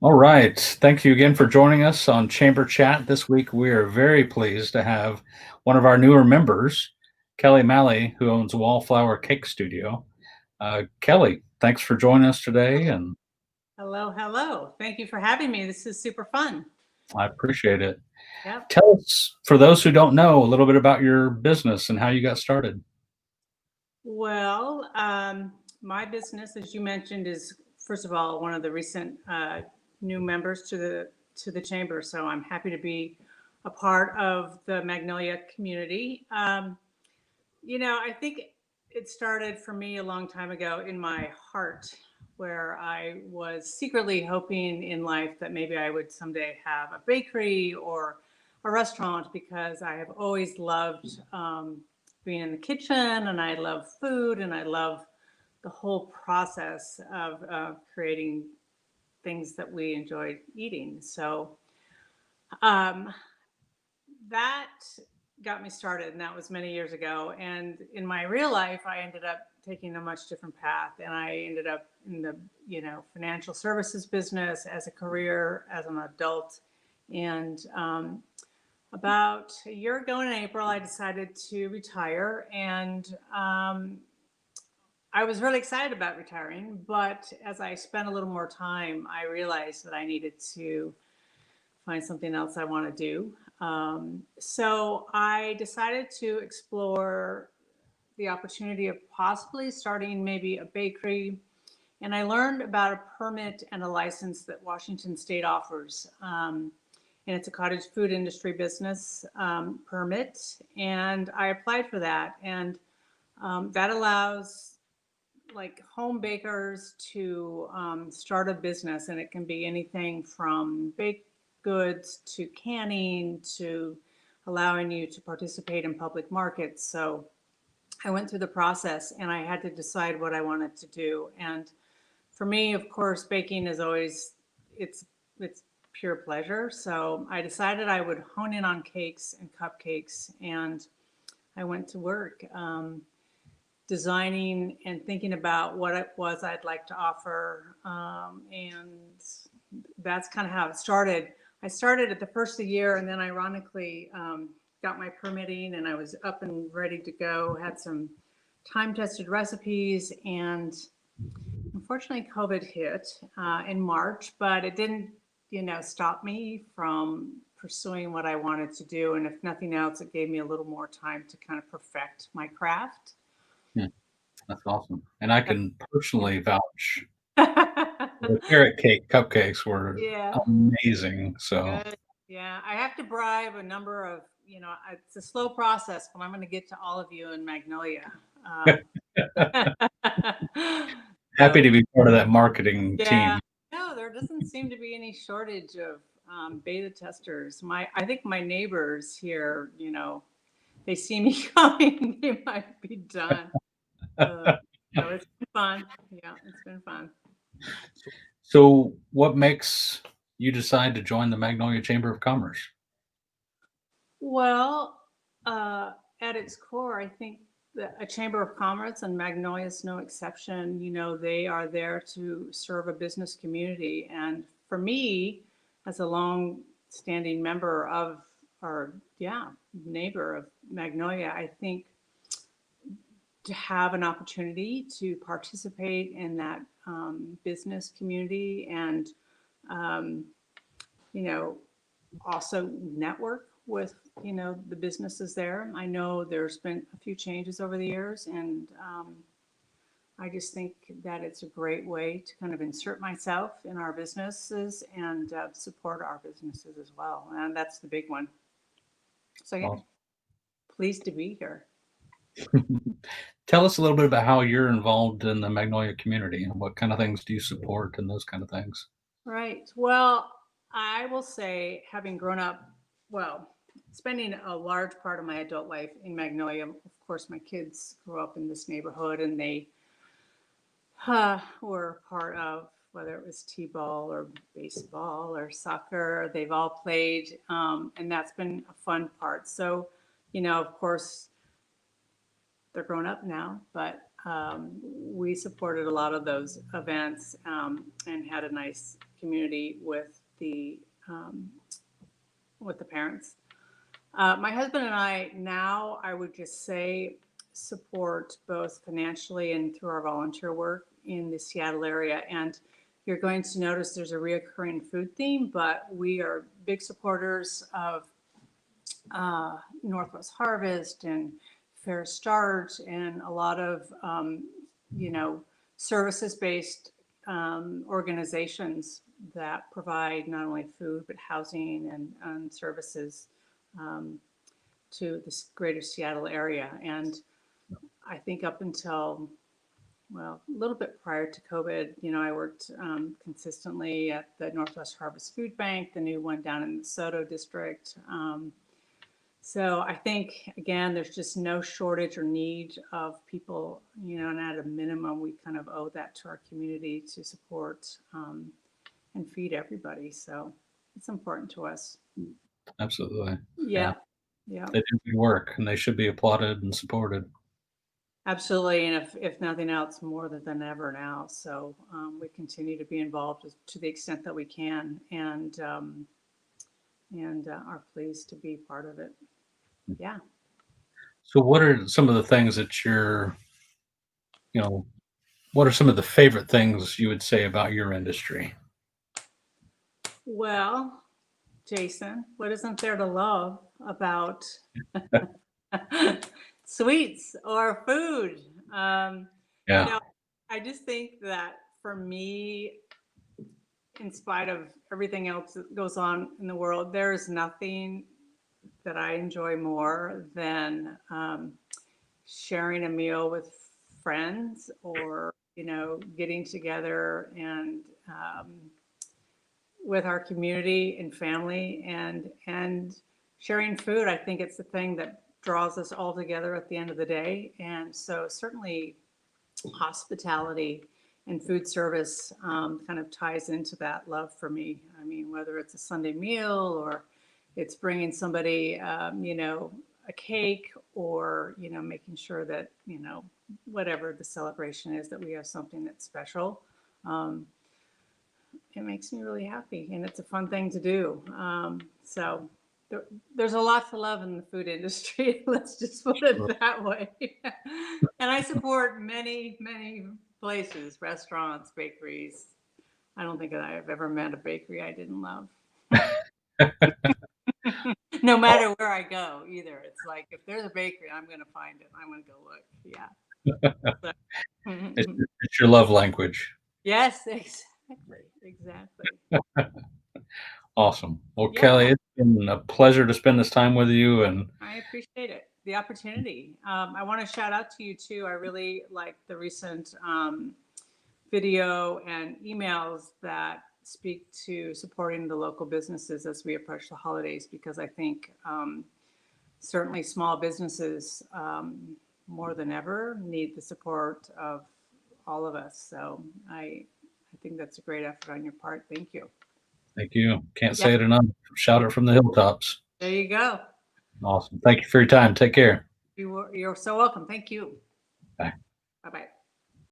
All right. Thank you again for joining us on Chamber Chat. This week, we are very pleased to have one of our newer members, Kelly Malley, who owns Wallflower Cake Studio. Kelly, thanks for joining us today, and Hello, hello. Thank you for having me. This is super fun. I appreciate it. Yep. Tell us, for those who don't know, a little bit about your business and how you got started. Well, my business, as you mentioned, is first of all one of the recent new members to the chamber. So I'm happy to be a part of the Magnolia community. I think it started for me a long time ago in my heart, where I was secretly hoping in life that maybe I would someday have a bakery or a restaurant because I have always loved being in the kitchen and I love food and I love the whole process of creating things that we enjoy eating. So um, that got me started, and that was many years ago. And in my real life, I ended up taking a much different path, and I ended up in the financial services business as a career as an adult. And about a year ago in April, I decided to retire, and I was really excited about retiring. But as I spent a little more time, I realized that I needed to find something else I want to do. So I decided to explore the opportunity of possibly starting maybe a bakery. And I learned about a permit and a license that Washington State offers. And it's a cottage food industry business permit. And I applied for that. And that allows like home bakers to start a business, and it can be anything from baked goods to canning to allowing you to participate in public markets. So I went through the process and I had to decide what I wanted to do. And for me, of course, baking is always it's pure pleasure. So I decided I would hone in on cakes and cupcakes, and I went to work. Designing and thinking about what it was I'd like to offer. And that's kind of how it started. I started at the first of the year, and then ironically got my permitting, and I was up and ready to go. Had some time-tested recipes, and unfortunately, COVID hit in March, but it didn't, stop me from pursuing what I wanted to do. And if nothing else, it gave me a little more time to kind of perfect my craft. Hmm, that's awesome. And I can personally vouch the carrot cake cupcakes were Yeah, amazing. So, good. Yeah, I have to bribe a number of, it's a slow process, but I'm going to get to all of you in Magnolia. happy So, to be part of that marketing yeah, team. no, there doesn't seem to be any shortage of beta testers. I think my neighbors here, they see me coming, they might be done. Uh, so it's been fun. Yeah, it's been fun. So, what makes you decide to join the Magnolia Chamber of Commerce? Well, uh, at its core, I think that a chamber of commerce, and Magnolia is no exception. They are there to serve a business community. And for me, as a long-standing member of, or yeah, neighbor of Magnolia, I think to have an opportunity to participate in that business community and um, you know also network with the businesses there. I know there's been a few changes over the years, and I just think that it's a great way to kind of insert myself in our businesses and support our businesses as well. And that's the big one. So yeah, Awesome. pleased to be here. Tell us a little bit about how you're involved in the Magnolia community and what kind of things do you support and those kind of things. Right. Well, I will say, having grown up, well, spending a large part of my adult life in Magnolia, of course, my kids grew up in this neighborhood and they were part of whether it was t-ball or baseball or soccer. They've all played, and that's been a fun part. So, of course, they're grown up now, but we supported a lot of those events and had a nice community with the parents. My husband and I now, I would just say, support both financially and through our volunteer work in the Seattle area. And you're going to notice there's a reoccurring food theme, but we are big supporters of Northwest Harvest and Fair Start and a lot of, services-based organizations that provide not only food, but housing and services to the greater Seattle area. And I think up until, well, a little bit prior to COVID, I worked consistently at the Northwest Harvest Food Bank, the new one down in the Soto district. So I think, again, there's just no shortage or need of people, and at a minimum, we kind of owe that to our community to support and feed everybody. So it's important to us. Absolutely. Yeah. They do good work, and they should be applauded and supported. Absolutely. And if nothing else, more than ever now. So we continue to be involved to the extent that we can and are pleased to be part of it. Yeah. So what are some of the things that what are some of the favorite things you would say about your industry? Well, Jason, what isn't there to love about sweets or food? I just think that for me, in spite of everything else that goes on in the world, there is nothing that I enjoy more than sharing a meal with friends or, getting together and with our community and family and sharing food. I think it's the thing that draws us all together at the end of the day. And so certainly hospitality and food service kind of ties into that love for me. I mean, whether it's a Sunday meal or it's bringing somebody, a cake or, making sure that, whatever the celebration is, that we have something that's special. It makes me really happy and it's a fun thing to do. So there's a lot to love in the food industry. Let's just put it that way. And I support many, many places, restaurants, bakeries. I don't think that I've ever met a bakery I didn't love. No matter where I go either. It's like, if there's a bakery, I'm going to find it. I'm going to go look. Yeah. So, it's your love language. Yes, exactly. Awesome. Well, yeah. Kelly, it's been a pleasure to spend this time with you. And I appreciate it, the opportunity. I want to shout out to you too. I really like the recent video and emails that speak to supporting the local businesses as we approach the holidays, because I think certainly small businesses more than ever need the support of all of us. So I think that's a great effort on your part. Thank you. Thank you. Can't say it enough. Shout it from the hilltops. There you go. Awesome. Thank you for your time. Take care. You're so welcome. Thank you. Bye. Bye-bye.